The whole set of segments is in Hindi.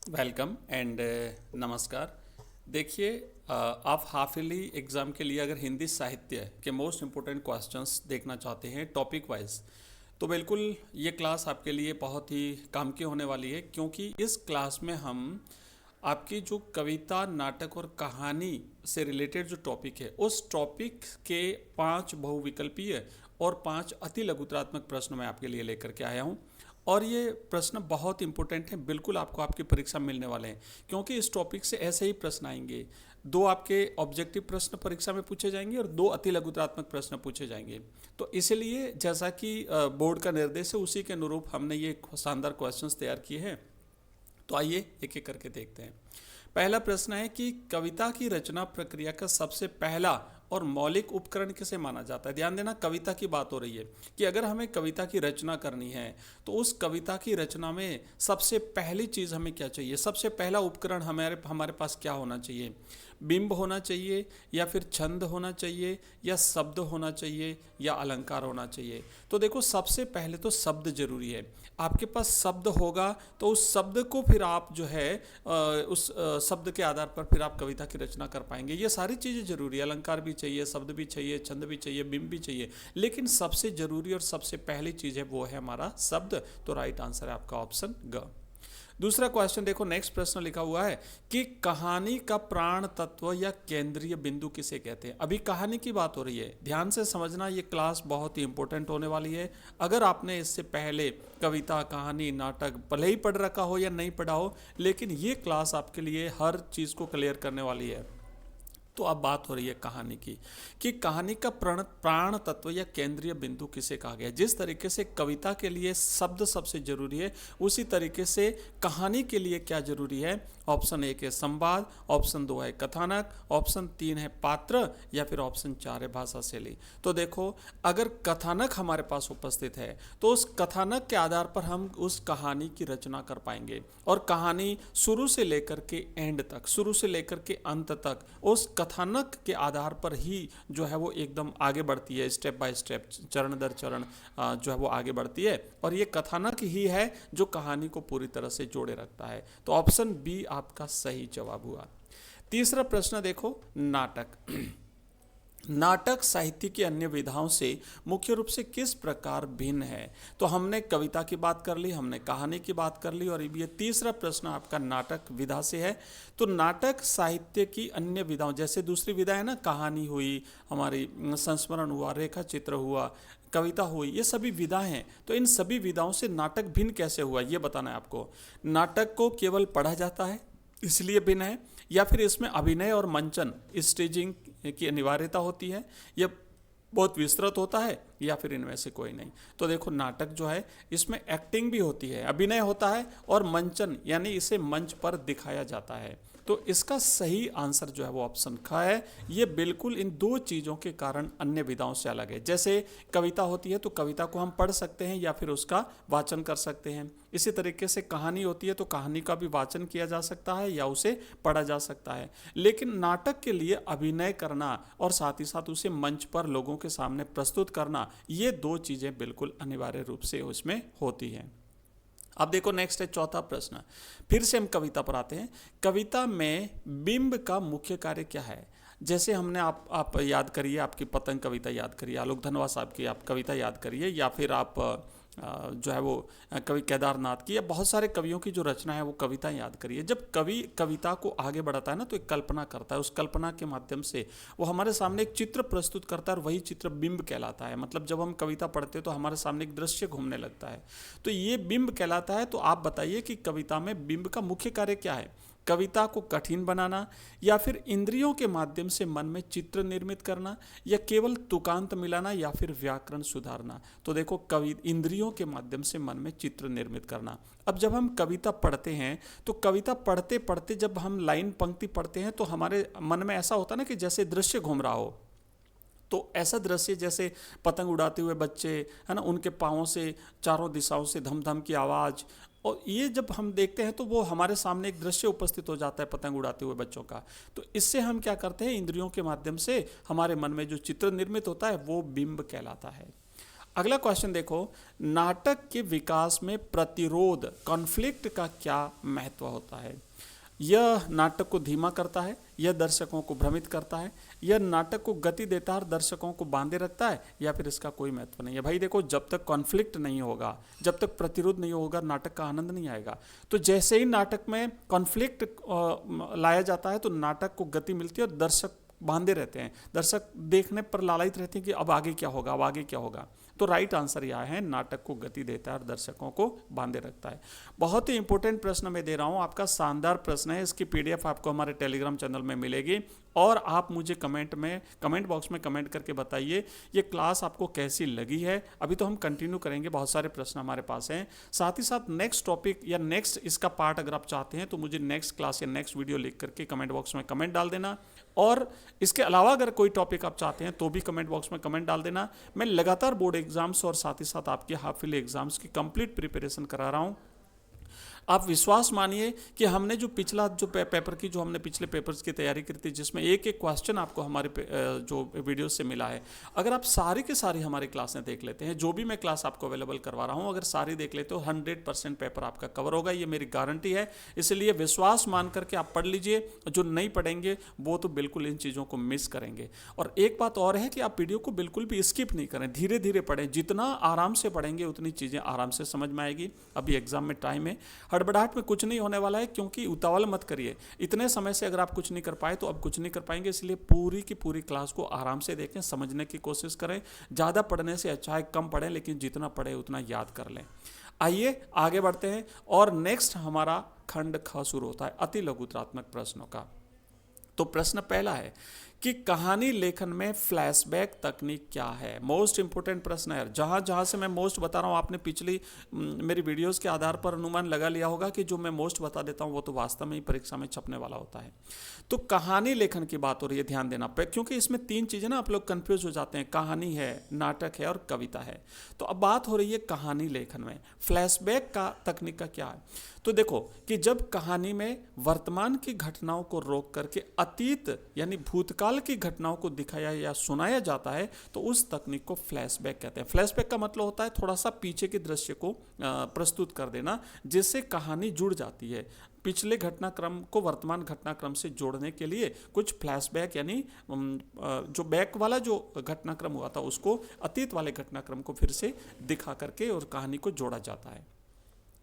वेलकम एंड नमस्कार। देखिए, आप हाफ ईयरली एग्ज़ाम के लिए अगर हिंदी साहित्य के मोस्ट इम्पोर्टेंट क्वेश्चंस देखना चाहते हैं टॉपिक वाइज, तो बिल्कुल ये क्लास आपके लिए बहुत ही काम की होने वाली है, क्योंकि इस क्लास में हम आपकी जो कविता, नाटक और कहानी से रिलेटेड जो टॉपिक है, उस टॉपिक के 5 बहुविकल्पीय और 5 अति लघुतरात्मक प्रश्न मैं आपके लिए लेकर के आया हूँ। और ये प्रश्न बहुत इंपॉर्टेंट हैं, बिल्कुल आपको आपकी परीक्षा में मिलने वाले हैं, क्योंकि इस टॉपिक से ऐसे ही प्रश्न आएंगे। 2 आपके ऑब्जेक्टिव प्रश्न परीक्षा में पूछे जाएंगे और 2 अति लघुतरात्मक प्रश्न पूछे जाएंगे। तो इसलिए जैसा कि बोर्ड का निर्देश है, उसी के अनुरूप हमने ये शानदार क्वेश्चंस तैयार किए हैं। तो आइए एक एक करके देखते हैं। पहला प्रश्न है कि कविता की रचना प्रक्रिया का सबसे पहला और मौलिक उपकरण किसे माना जाता है। ध्यान देना, कविता की बात हो रही है कि अगर हमें कविता की रचना करनी है तो उस कविता की रचना में सबसे पहली चीज़ हमें क्या चाहिए, सबसे पहला उपकरण हमारे हमारे पास क्या होना चाहिए। बिंब होना चाहिए, या फिर छंद होना चाहिए, या शब्द होना चाहिए, या अलंकार होना चाहिए। तो देखो, सबसे पहले तो शब्द जरूरी है। आपके पास शब्द होगा तो उस शब्द को फिर आप जो है उस शब्द के आधार पर फिर आप कविता की रचना कर पाएंगे। ये सारी चीज़ें जरूरी है, अलंकार भी चाहिए, शब्द भी चाहिए, छंद भी चाहिए, बिंब भी चाहिए, लेकिन सबसे जरूरी और सबसे पहली चीज़ है वो है हमारा शब्द। तो राइट आंसर है आपका ऑप्शन ग। दूसरा क्वेश्चन देखो, नेक्स्ट प्रश्न लिखा हुआ है कि कहानी का प्राण तत्व या केंद्रीय बिंदु किसे कहते हैं। अभी कहानी की बात हो रही है, ध्यान से समझना, ये क्लास बहुत ही इंपॉर्टेंट होने वाली है। अगर आपने इससे पहले कविता, कहानी, नाटक भले ही पढ़ रखा हो या नहीं पढ़ा हो, लेकिन ये क्लास आपके लिए हर चीज़ को क्लियर करने वाली है। तो अब बात हो रही है कहानी की, कि कहानी का प्राण तत्व या केंद्रीय बिंदु किसे कहा गया है। जिस तरीके से कविता के लिए शब्द सबसे जरूरी है, उसी तरीके से कहानी के लिए क्या जरूरी है। ऑप्शन 1 है संवाद, ऑप्शन 2 है कथानक, ऑप्शन 3 है पात्र, या फिर ऑप्शन 4 है भाषा शैली। तो देखो, अगर कथानक हमारे पास उपस्थित है तो उस कथानक के आधार पर हम उस कहानी की रचना कर पाएंगे, और कहानी शुरू से लेकर के एंड तक, शुरू से लेकर के अंत तक उस कथानक के आधार पर ही जो है वो एकदम आगे बढ़ती है, स्टेप बाय स्टेप, चरण दर चरण जो है वो आगे बढ़ती है। और ये कथानक ही है जो कहानी को पूरी तरह से जोड़े रखता है। तो ऑप्शन बी आपका सही जवाब हुआ। तीसरा प्रश्न देखो, नाटक। नाटक साहित्य की अन्य विधाओं से मुख्य रूप से किस प्रकार भिन्न है। तो हमने कविता की बात कर ली, हमने कहानी की बात कर ली, और ये तीसरा प्रश्न आपका नाटक विधा से है। तो नाटक साहित्य की अन्य विधाओं, जैसे दूसरी विधा है ना, कहानी हुई, हमारी संस्मरण हुआ, रेखा चित्र हुआ, कविता हुई, ये सभी विधाएं हैं। तो इन सभी विधाओं से नाटक भिन्न कैसे हुआ, ये बताना है आपको। नाटक को केवल पढ़ा जाता है इसलिए भिन्न है, या फिर इसमें अभिनय और मंचन, स्टेजिंग की अनिवार्यता होती है, यह बहुत विस्तृत होता है, या फिर इनमें से कोई नहीं। तो देखो, नाटक जो है इसमें एक्टिंग भी होती है, अभिनय होता है, और मंचन यानी इसे मंच पर दिखाया जाता है। तो इसका सही आंसर जो है वो ऑप्शन ख है। ये बिल्कुल इन 2 चीज़ों के कारण अन्य विधाओं से अलग है। जैसे कविता होती है तो कविता को हम पढ़ सकते हैं या फिर उसका वाचन कर सकते हैं। इसी तरीके से कहानी होती है तो कहानी का भी वाचन किया जा सकता है या उसे पढ़ा जा सकता है। लेकिन नाटक के लिए अभिनय करना और साथ ही साथ उसे मंच पर लोगों के सामने प्रस्तुत करना, ये 2 चीज़ें बिल्कुल अनिवार्य रूप से उसमें होती हैं। अब देखो, नेक्स्ट है चौथा प्रश्न। फिर से हम कविता पर आते हैं। कविता में बिंब का मुख्य कार्य क्या है। जैसे हमने आप याद करिए, आपकी पतंग कविता याद करिए, आलोक धनवा साहब की आप कविता याद करिए, या फिर आप जो है वो कवि केदारनाथ की, या बहुत सारे कवियों की जो रचना है वो कविता याद करिए। जब कवि कविता को आगे बढ़ाता है ना, तो एक कल्पना करता है, उस कल्पना के माध्यम से वो हमारे सामने एक चित्र प्रस्तुत करता है, और वही चित्र बिंब कहलाता है। मतलब जब हम कविता पढ़ते हैं तो हमारे सामने एक दृश्य घूमने लगता है, तो ये बिंब कहलाता है। तो आप बताइए कि कविता में बिंब का मुख्य कार्य क्या है। कविता को कठिन बनाना, या फिर इंद्रियों के माध्यम से मन में चित्र निर्मित करना, या केवल तुकांत मिलाना, या फिर व्याकरण सुधारना। तो देखो, कवि इंद्रियों के माध्यम से मन में चित्र निर्मित करना। अब जब हम कविता पढ़ते हैं तो कविता पढ़ते पढ़ते जब हम लाइन पंक्ति पढ़ते हैं तो हमारे मन में ऐसा होता है ना कि जैसे दृश्य घूम रहा हो। तो ऐसा दृश्य जैसे पतंग उड़ाते हुए बच्चे, है ना, उनके पाँवों से चारों दिशाओं से धम धम की आवाज़, और ये जब हम देखते हैं तो वो हमारे सामने एक दृश्य उपस्थित हो जाता है पतंग उड़ाते हुए बच्चों का। तो इससे हम क्या करते हैं, इंद्रियों के माध्यम से हमारे मन में जो चित्र निर्मित होता है वो बिंब कहलाता है। अगला क्वेश्चन देखो, नाटक के विकास में प्रतिरोध कॉन्फ्लिक्ट का क्या महत्व होता है? यह नाटक को धीमा करता है, यह दर्शकों को भ्रमित करता है, यह नाटक को गति देता है और दर्शकों को बांधे रखता है, या फिर इसका कोई महत्व नहीं है? भाई देखो, जब तक कॉन्फ्लिक्ट नहीं होगा, जब तक प्रतिरोध नहीं होगा, नाटक का आनंद नहीं आएगा। तो जैसे ही नाटक में कॉन्फ्लिक्ट लाया जाता है तो नाटक को गति मिलती है और दर्शक बांधे रहते हैं, दर्शक देखने पर लालायित रहते हैं कि अब आगे क्या होगा, अब आगे क्या होगा। तो राइट आंसर यह है, नाटक को गति देता है और दर्शकों को बांधे रखता है। बहुत ही इंपॉर्टेंट प्रश्न मैं दे रहा हूं, आपका शानदार प्रश्न है। इसकी पीडीएफ आपको हमारे टेलीग्राम चैनल में मिलेगी और आप मुझे कमेंट बॉक्स में कमेंट करके बताइए ये क्लास आपको कैसी लगी है। अभी तो हम कंटिन्यू करेंगे, बहुत सारे प्रश्न हमारे पास हैं। साथ ही साथ नेक्स्ट टॉपिक या नेक्स्ट इसका पार्ट अगर आप चाहते हैं तो मुझे नेक्स्ट क्लास या नेक्स्ट वीडियो लिख करके कमेंट बॉक्स में कमेंट डाल देना। और इसके अलावा अगर कोई टॉपिक आप चाहते हैं तो भी कमेंट बॉक्स में कमेंट डाल देना। मैं लगातार बोर्ड एग्जाम्स और साथ ही साथ आपके हाफ ईयरली एग्जाम्स की कंप्लीट प्रिपरेशन करा रहा हूँ। आप विश्वास मानिए कि हमने जो पिछला जो पेपर की जो हमने पिछले पेपर्स की तैयारी करी थी, जिसमें एक एक क्वेश्चन आपको हमारे जो वीडियो से मिला है, अगर आप सारी की सारी हमारी क्लासें देख लेते हैं, जो भी मैं क्लास आपको अवेलेबल करवा रहा हूं, अगर सारी देख लेते हो 100% पेपर आपका कवर होगा, ये मेरी गारंटी है। इसलिए विश्वास मान करके आप पढ़ लीजिए, जो नहीं पढ़ेंगे वो तो बिल्कुल इन चीज़ों को मिस करेंगे। और एक बात और है कि आप वीडियो को बिल्कुल भी स्किप नहीं करें, धीरे धीरे पढ़ें। जितना आराम से पढ़ेंगे उतनी चीज़ें आराम से समझ में आएगी। अभी एग्जाम में टाइम है, हड़बड़ाहट में कुछ नहीं होने वाला है, क्योंकि उतावल मत करिए। इतने समय से अगर आप कुछ नहीं कर पाए तो अब कुछ नहीं कर पाएंगे, इसलिए पूरी की पूरी क्लास को आराम से देखें, समझने की कोशिश करें। ज़्यादा पढ़ने से अच्छा है कम पढ़ें, लेकिन जितना पढ़े उतना याद कर लें। आइए आगे बढ़ते हैं और नेक्स्ट हमारा खंड ख शुरू होता है अति लघुत्रात्मक प्रश्नों का। तो प्रश्न पहला है कि कहानी लेखन में फ्लैशबैक तकनीक क्या है? मोस्ट इंपोर्टेंट प्रश्न है। जहाँ जहाँ से मैं मोस्ट बता रहा हूँ, आपने पिछली मेरी वीडियोस के आधार पर अनुमान लगा लिया होगा कि जो मैं मोस्ट बता देता हूँ वो तो वास्तव में ही परीक्षा में छपने वाला होता है। तो कहानी लेखन की बात हो रही है, ध्यान देना, क्योंकि इसमें तीन चीज़ें ना आप लोग कन्फ्यूज हो जाते हैं, कहानी है, नाटक है और कविता है। तो अब बात हो रही है कहानी लेखन में फ्लैशबैक का तकनीक का क्या है। तो देखो कि जब कहानी में वर्तमान की घटनाओं को रोक करके अतीत यानी भूतकाल की घटनाओं को दिखाया या सुनाया जाता है तो उस तकनीक को फ्लैशबैक कहते हैं। फ्लैशबैक का मतलब होता है थोड़ा सा पीछे के दृश्य को प्रस्तुत कर देना, जिससे कहानी जुड़ जाती है। पिछले घटनाक्रम को वर्तमान घटनाक्रम से जोड़ने के लिए कुछ फ्लैशबैक यानी जो बैक वाला जो घटनाक्रम हुआ था उसको अतीत वाले घटनाक्रम को फिर से दिखा करके और कहानी को जोड़ा जाता है।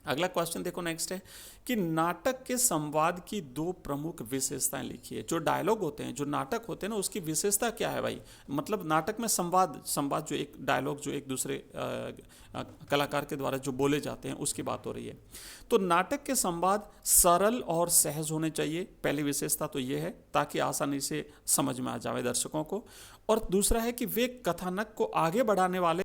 अगला क्वेश्चन देखो, नेक्स्ट है कि नाटक के संवाद की दो प्रमुख विशेषताएं लिखिए। जो डायलॉग होते हैं, जो नाटक होते हैं ना, उसकी विशेषता क्या है भाई? मतलब नाटक में संवाद जो एक डायलॉग जो एक दूसरे कलाकार के द्वारा जो बोले जाते हैं उसकी बात हो रही है। तो नाटक के संवाद सरल और सहज होने चाहिए, पहली विशेषता तो ये है, ताकि आसानी से समझ में आ जाए दर्शकों को। और दूसरा है कि वे कथानक को आगे बढ़ाने वाले